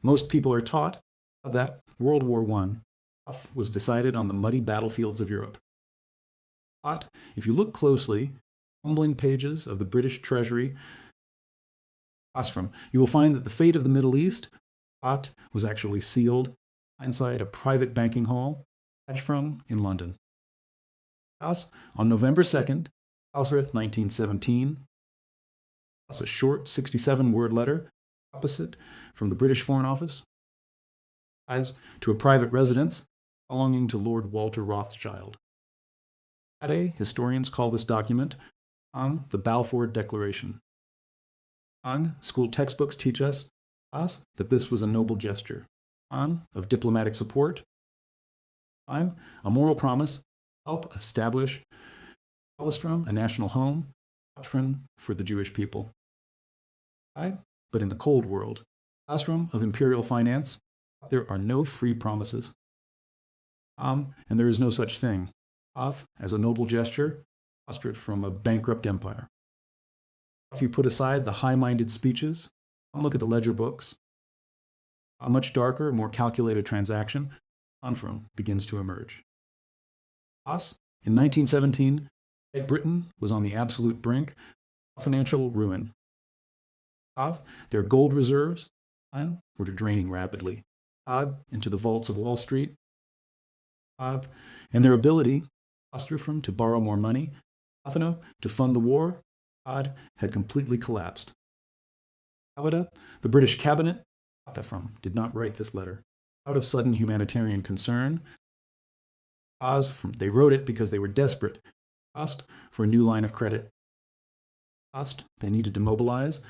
Most people are taught that World War I was decided on the muddy battlefields of Europe. But if you look closely, crumbling pages of the British Treasury, you will find that the fate of the Middle East was actually sealed inside a private banking hall in London. On November 2nd, 1917, a short 67-word letter opposite from the British Foreign Office as to a private residence belonging to Lord Walter Rothschild. Today, historians call this document the Balfour Declaration. School textbooks teach us that this was a noble gesture of diplomatic support, a moral promise to help establish Palestine, a national home for the Jewish people. But in the Cold World, classroom of imperial finance, there are no free promises, and there is no such thing as a noble gesture from a bankrupt empire. If you put aside the high-minded speeches and look at the ledger books, a much darker, more calculated transaction begins to emerge. In 1917, Great Britain was on the absolute brink of financial ruin. Their gold reserves were draining rapidly into the vaults of Wall Street, and their ability to borrow more money to fund the war had completely collapsed. The British cabinet did not write this letter out of sudden humanitarian concern. They wrote it because they were desperate for a new line of credit. They needed to mobilize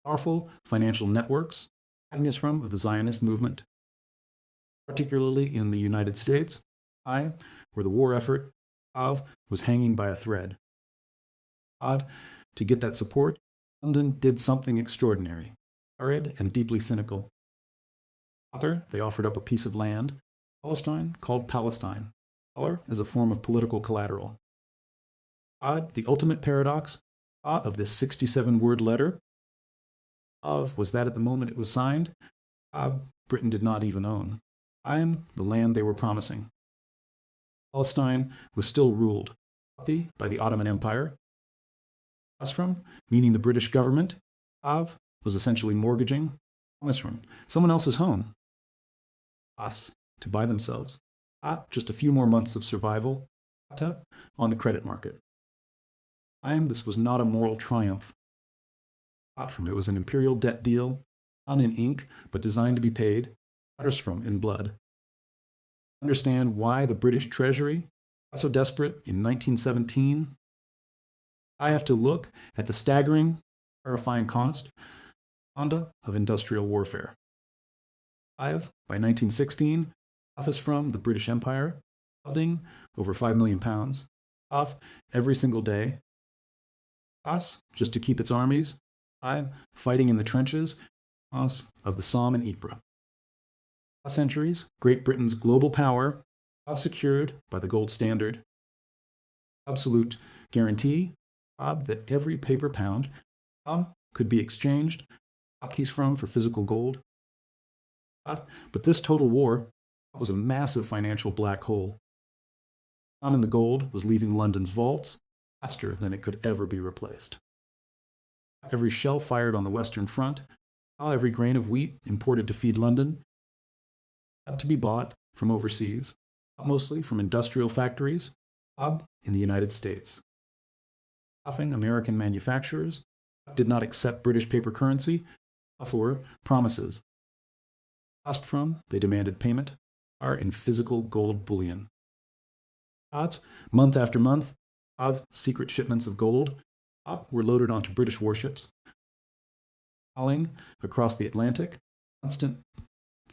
powerful financial networks of the Zionist movement, particularly in the United States, where the war effort was hanging by a thread. To get that support, London did something extraordinary, arid and deeply cynical. They offered up a piece of land, Palestine, called Palestine, as a form of political collateral. The ultimate paradox of this 67-word letter was that at the moment it was signed, Britain did not even own the land they were promising. Palestine was still ruled by the Ottoman Empire, meaning the British government was essentially mortgaging someone else's home to buy themselves just a few more months of survival on the credit market. This was not a moral triumph. It was an imperial debt deal, not in ink, but designed to be paid in blood. Understand why the British Treasury was so desperate in 1917? I have to look at the staggering, terrifying cost of industrial warfare. By 1916, office from the British Empire, holding over £5 million off every single day, just to keep its armies fighting in the trenches of the Somme and Ypres. For centuries, Great Britain's global power was secured by the gold standard. Absolute guarantee that every paper pound could be exchanged for physical gold. But this total war was a massive financial black hole. And the gold was leaving London's vaults faster than it could ever be replaced. Every shell fired on the Western Front, every grain of wheat imported to feed London, had to be bought from overseas, mostly from industrial factories in the United States. American manufacturers did not accept British paper currency for promises. They demanded payment in physical gold bullion. Month after month, secret shipments of gold were loaded onto British warships, hauling across the Atlantic, constant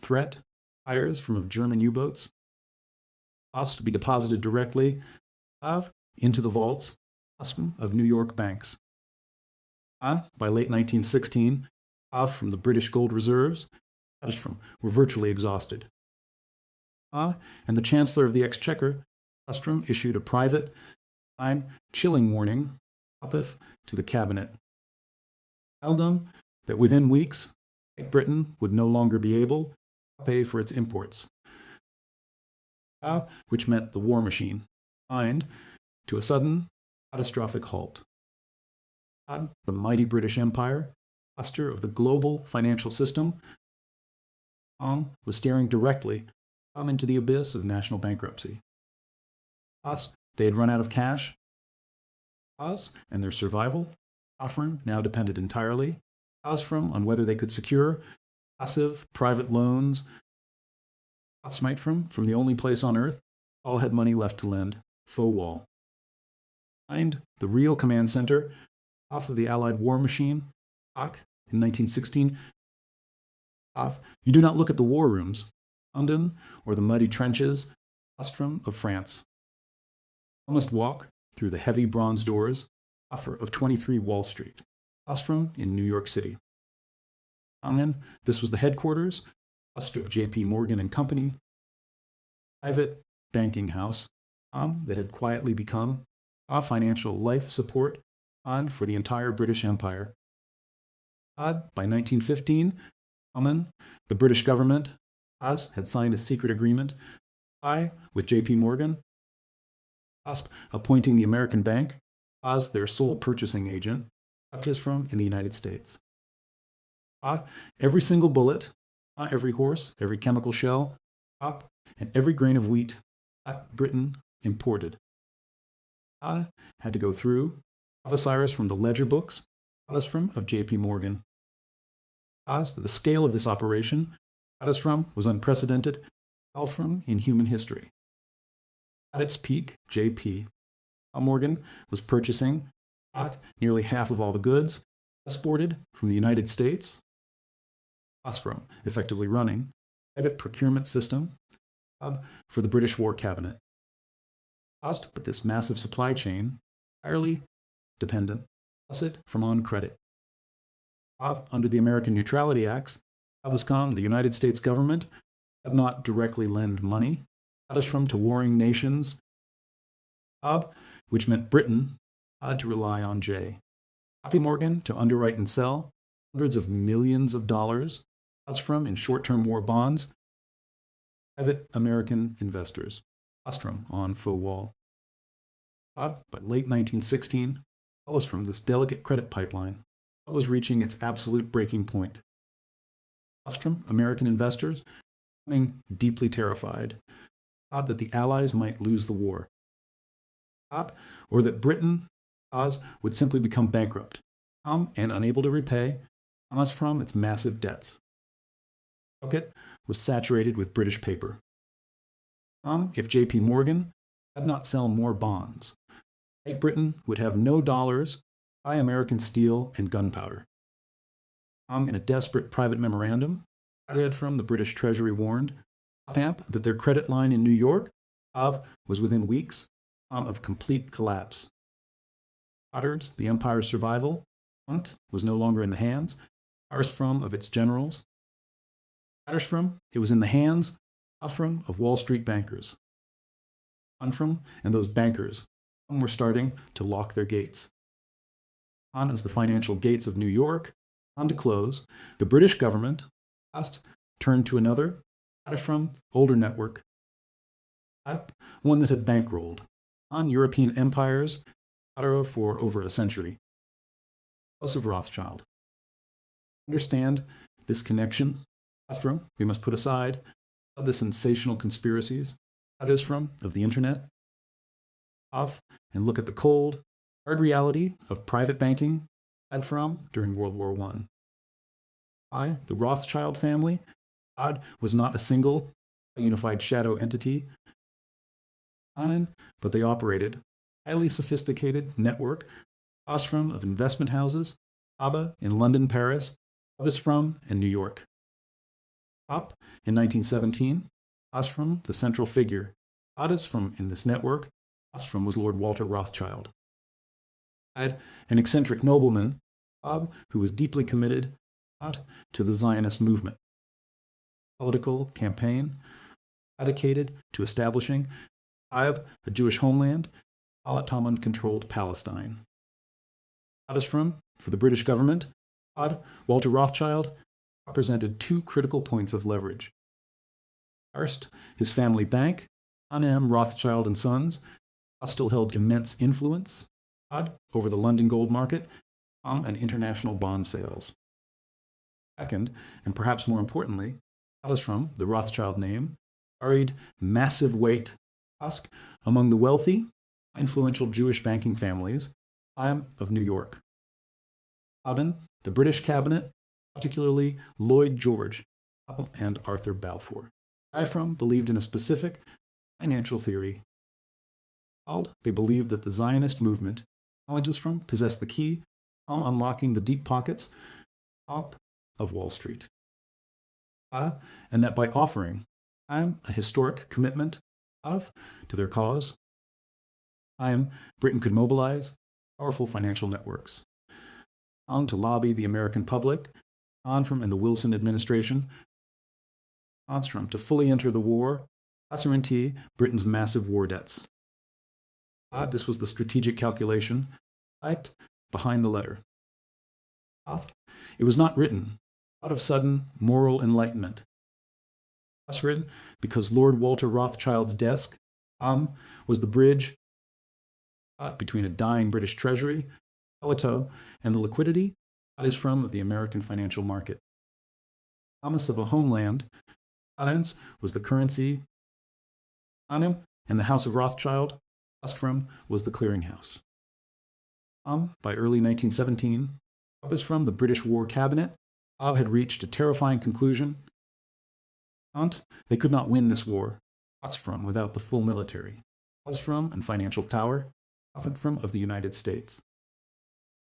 threat, fires from German U-boats, to be deposited directly into the vaults of New York banks. By late 1916, from the British gold reserves were virtually exhausted. And the Chancellor of the Exchequer issued a private, chilling warning to the cabinet. Told them that within weeks, Great Britain would no longer be able to pay for its imports, which meant the war machine grind to a sudden, catastrophic halt. The mighty British Empire, cluster of the global financial system, was staring directly into the abyss of national bankruptcy. They had run out of cash, and their survival now depended entirely on whether they could secure passive private loans from the only place on earth all had money left to lend, Fourwall. Behind the real command center of the Allied war machine, in 1916, you do not look at the war rooms, London, or the muddy trenches, of France. You must walk through the heavy bronze doors of 23 Wall Street, in New York City. This was the headquarters of J.P. Morgan and Company, private banking house that had quietly become a financial life support for the entire British Empire. By 1915, the British government had signed a secret agreement with J.P. Morgan, appointing the American bank as their sole purchasing agent, in the United States. Every single bullet, every horse, every chemical shell, and every grain of wheat Britain imported had to go through Cyrus from the ledger books of J.P. Morgan. The scale of this operation was unprecedented in human history. At its peak, J.P. Morgan was purchasing nearly half of all the goods exported from the United States, effectively running a private procurement system for the British War Cabinet. But this massive supply chain entirely dependent from on credit. Under the American Neutrality Acts, the United States government had not directly lend money to warring nations, which meant Britain had to rely on J.P. Morgan to underwrite and sell hundreds of millions of dollars in short-term war bonds, private American investors on Fourwall. By late 1916, this delicate credit pipeline was reaching its absolute breaking point. American investors becoming deeply terrified that the Allies might lose the war, or that Britain would simply become bankrupt and unable to repay from its massive debts. The market was saturated with British paper. If J.P. Morgan had not sell more bonds, Great Britain would have no dollars to buy American steel and gunpowder. In a desperate private memorandum, the British Treasury warned that their credit line in New York was within weeks of complete collapse. The empire's survival was no longer in the hands of its generals. It was in the hands of Wall Street bankers. And those bankers were starting to lock their gates. As the financial gates of New York to close, the British government turned to another, older network, one that had bankrolled European empires for over a century. House of Rothschild. Understand this connection, we must put aside the sensational conspiracies of the internet, and look at the cold, hard reality of private banking during World War I. The Rothschild family was not a single unified shadow entity, but they operated a highly sophisticated network of investment houses in London, Paris, and New York. In 1917, the central figure in this network was Lord Walter Rothschild, an eccentric nobleman who was deeply committed to the Zionist movement. Political campaign dedicated to establishing a Jewish homeland, Ottoman-controlled Palestine. For the British government, Walter Rothschild presented two critical points of leverage. First, his family bank, Rothschild and Sons, still held immense influence over the London gold market and international bond sales. Second, and perhaps more importantly, from the Rothschild name, carried massive weight among the wealthy, influential Jewish banking families of New York. The British cabinet, particularly Lloyd George and Arthur Balfour, believed in a specific financial theory. They believed that the Zionist movement possessed the key unlocking the deep pockets of Wall Street, and that by offering a historic commitment to their cause, Britain could mobilize powerful financial networks to lobby the American public and the Wilson administration to fully enter the war, guarantee Britain's massive war debts. This was the strategic calculation behind the letter. It was not written out of sudden moral enlightenment. It was written because Lord Walter Rothschild's desk was the bridge between a dying British Treasury, and the liquidity from the American financial market. Promise of a homeland was the currency, and the House of Rothschild was the clearinghouse. By early 1917, the British War Cabinet had reached a terrifying conclusion. They could not win this war without the full military and financial power of the United States.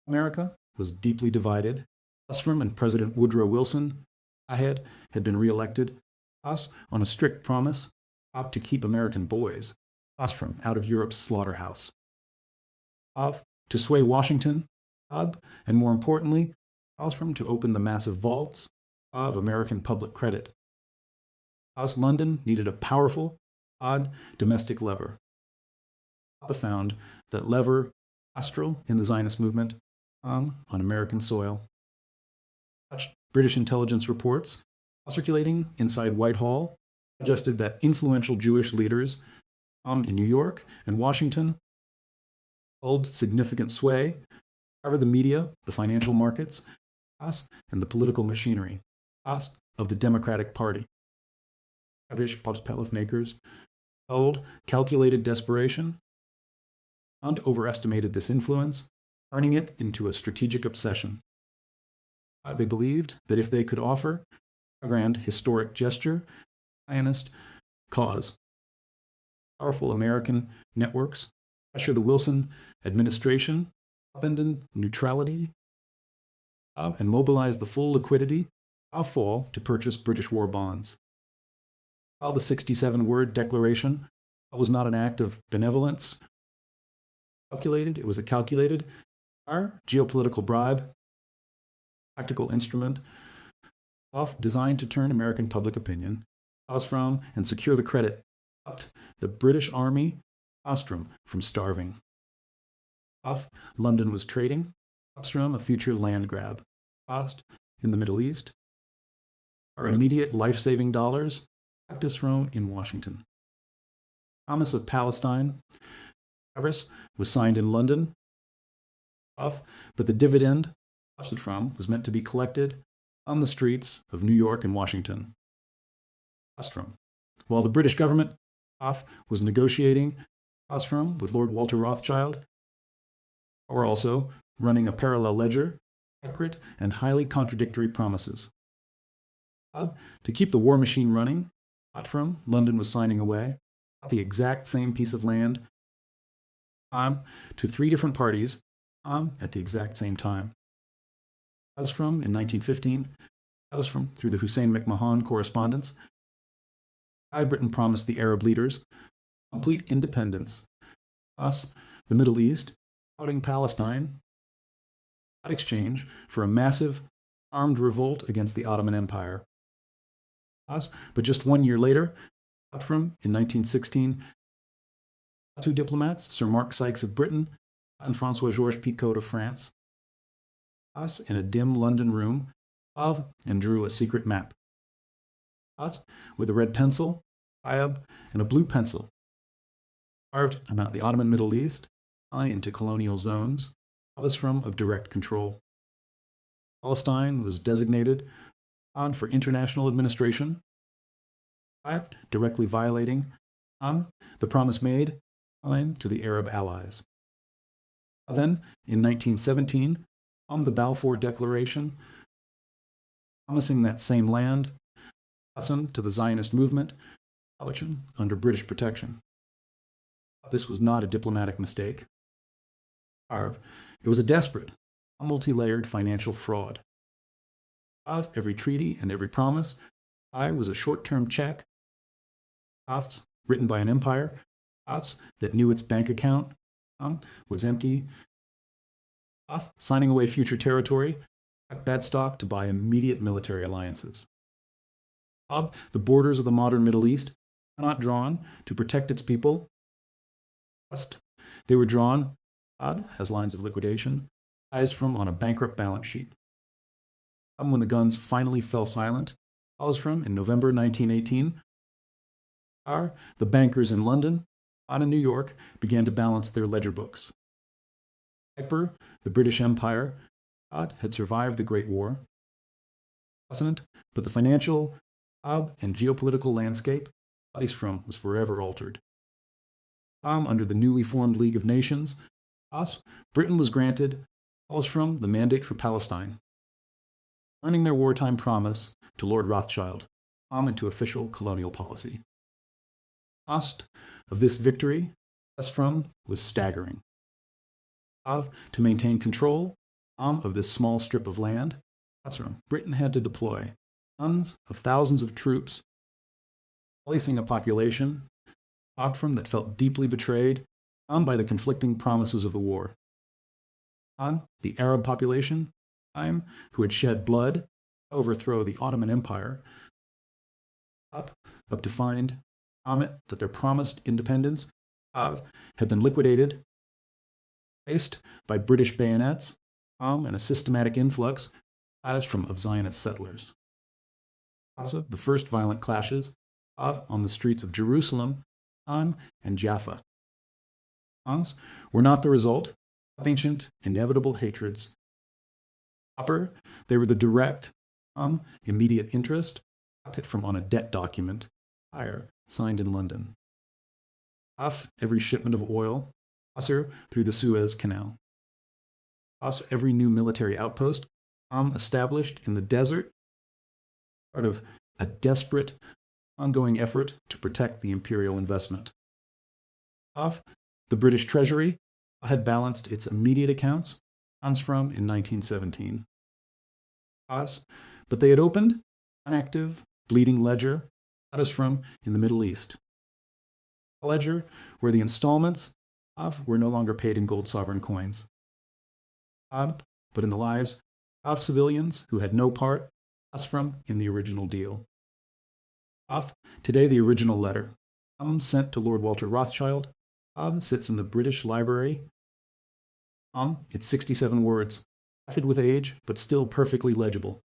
America was deeply divided. And President Woodrow Wilson had been reelected on a strict promise to keep American boys out of Europe's slaughterhouse, to sway Washington, and more importantly, to open the massive vaults of American public credit. London needed a powerful, domestic lever. Found that lever in the Zionist movement on American soil. British intelligence reports circulating inside Whitehall suggested that influential Jewish leaders in New York and Washington held significant sway over the media, the financial markets, and the political machinery of the Democratic Party. British policymakers held calculated desperation and overestimated this influence, turning it into a strategic obsession. They believed that if they could offer a grand historic gesture, Zionist cause, powerful American networks pressure the Wilson administration, abandon neutrality, and mobilize the full liquidity of fall to purchase British war bonds. While the 67-word declaration was not an act of benevolence, it was a calculated geopolitical bribe, tactical instrument designed to turn American public opinion from and secure the credit the British Army from starving. London was trading a future land grab in the Middle East. Our immediate life-saving dollars from in Washington. Promise of Palestine was signed in London, but the dividend was meant to be collected on the streets of New York and Washington. While the British government was negotiating with Lord Walter Rothschild, were also running a parallel ledger, accurate and highly contradictory promises. To keep the war machine running, London was signing away the exact same piece of land to three different parties at the exact same time. In 1915, through the Hussein McMahon correspondence, Britain promised the Arab leaders complete independence, thus the Middle East outing Palestine in exchange for a massive armed revolt against the Ottoman Empire. But just 1 year later, in 1916, two diplomats, Sir Mark Sykes of Britain and François-Georges Picot of France, in a dim London room, of and drew a secret map. With a red pencil, and a blue pencil, carved about the Ottoman Middle East into colonial zones, of direct control. Palestine was designated for international administration, directly violating the promise made to the Arab allies. Then, in 1917, the Balfour Declaration, promising that same land to the Zionist movement under British protection. This was not a diplomatic mistake. It was a desperate, multi-layered financial fraud. Every treaty and every promise was a short-term check written by an empire that knew its bank account was empty, signing away future territory, bad stock to buy immediate military alliances. The borders of the modern Middle East are not drawn to protect its people. They were drawn as lines of liquidation, eyes from on a bankrupt balance sheet. When the guns finally fell silent, in November 1918, the bankers in London and New York began to balance their ledger books. The British Empire had survived the Great War, but the financial and geopolitical landscape was forever altered. Under the newly formed League of Nations, Britain was granted the mandate for Palestine, earning their wartime promise to Lord Rothschild into official colonial policy. Cost of this victory was staggering. To maintain control of this small strip of land, Britain had to deploy tens of thousands of troops, placing a population that felt deeply betrayed by the conflicting promises of the war. The Arab population, who had shed blood to overthrow the Ottoman Empire, up to find that their promised independence had been liquidated, faced by British bayonets and a systematic influx of Zionist settlers. The first violent clashes on the streets of Jerusalem and Jaffa were not the result of ancient, inevitable hatreds. They were the direct, immediate interest from on a debt document signed in London. Every shipment of oil through the Suez Canal. Every new military outpost established in the desert, part of a desperate, ongoing effort to protect the imperial investment. The British Treasury had balanced its immediate accounts in 1917. But they had opened an active, bleeding ledger in the Middle East. A ledger where the installments were no longer paid in gold sovereign coins, but in the lives of civilians who had no part in the original deal. Today, the original letter, sent to Lord Walter Rothschild, sits in the British Library. It's 67 words, drafted with age, but still perfectly legible.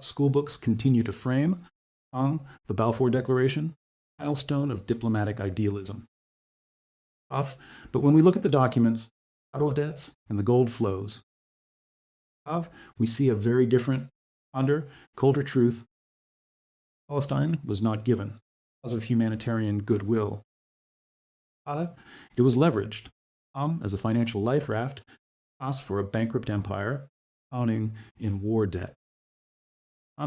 Schoolbooks continue to frame the Balfour Declaration, milestone of diplomatic idealism. But when we look at the documents, debts, and the gold flows, we see a very different, colder truth. Palestine was not given because of humanitarian goodwill. It was leveraged as a financial life raft for a bankrupt empire owning in war debt.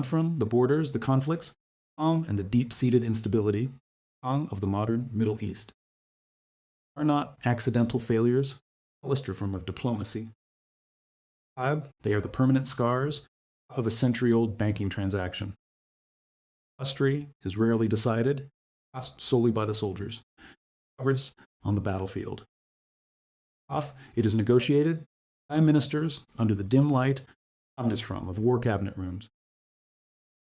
From the borders, the conflicts, and the deep-seated instability of the modern Middle East are not accidental failures, of diplomacy. They are the permanent scars of a century-old banking transaction. History is rarely decided solely by the soldiers, on the battlefield. It is negotiated by ministers under the dim light of war cabinet rooms,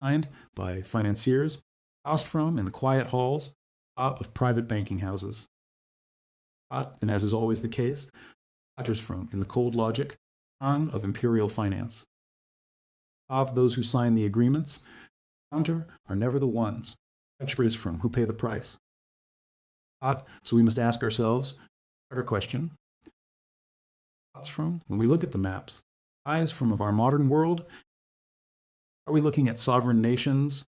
signed by financiers housed in the quiet halls of private banking houses, and as is always the case, in the cold logic of imperial finance. Of those who sign the agreements, counter are never the ones who pay the price. So we must ask ourselves a harder question. When we look at the maps, eyes from of our modern world, are we looking at sovereign nations